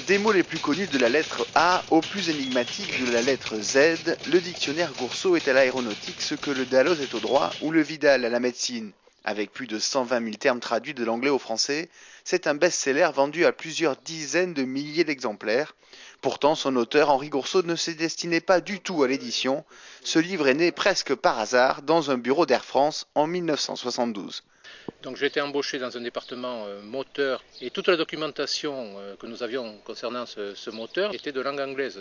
Des mots les plus connus de la lettre A aux plus énigmatiques de la lettre Z, le dictionnaire Gourceau est à l'aéronautique ce que le Dalloz est au droit ou le Vidal à la médecine. Avec plus de 120 000 termes traduits de l'anglais au français, c'est un best-seller vendu à plusieurs dizaines de milliers d'exemplaires. Pourtant, son auteur, Henri Gourceau, ne se destinait pas du tout à l'édition. Ce livre est né presque par hasard dans un bureau d'Air France en 1972. Donc j'ai été embauché dans un département moteur et toute la documentation que nous avions concernant ce moteur était de langue anglaise.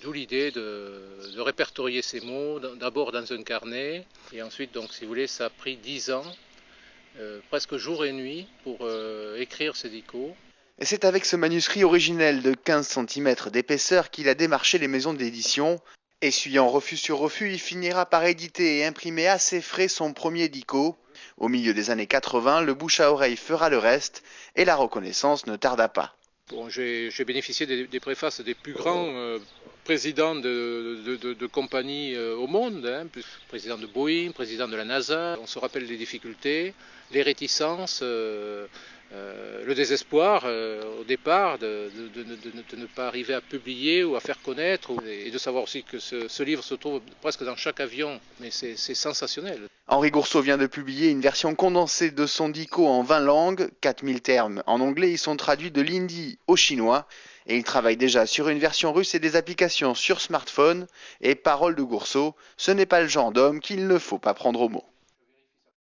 D'où l'idée de répertorier ces mots, d'abord dans un carnet, et ensuite, donc, si vous voulez, ça a pris 10 ans, presque jour et nuit, pour écrire ces dicos. Et c'est avec ce manuscrit originel de 15 cm d'épaisseur qu'il a démarché les maisons d'édition. Essuyant refus sur refus, il finira par éditer et imprimer à ses frais son premier dico. Au milieu des années 80, le bouche à oreille fera le reste et la reconnaissance ne tarda pas. Bon, j'ai bénéficié des préfaces des plus grands présidents de compagnies au monde, président de Boeing, président de la NASA. On se rappelle les difficultés, les réticences, le désespoir au départ de ne pas arriver à publier ou à faire connaître, et de savoir aussi que ce livre se trouve presque dans chaque avion, mais c'est sensationnel. Henri Gourceau vient de publier une version condensée de son dico en 20 langues, 4000 termes en anglais, ils sont traduits de l'hindi au chinois, et il travaille déjà sur une version russe et des applications sur smartphone. Et parole de Gourceau, ce n'est pas le genre d'homme qu'il ne faut pas prendre au mot.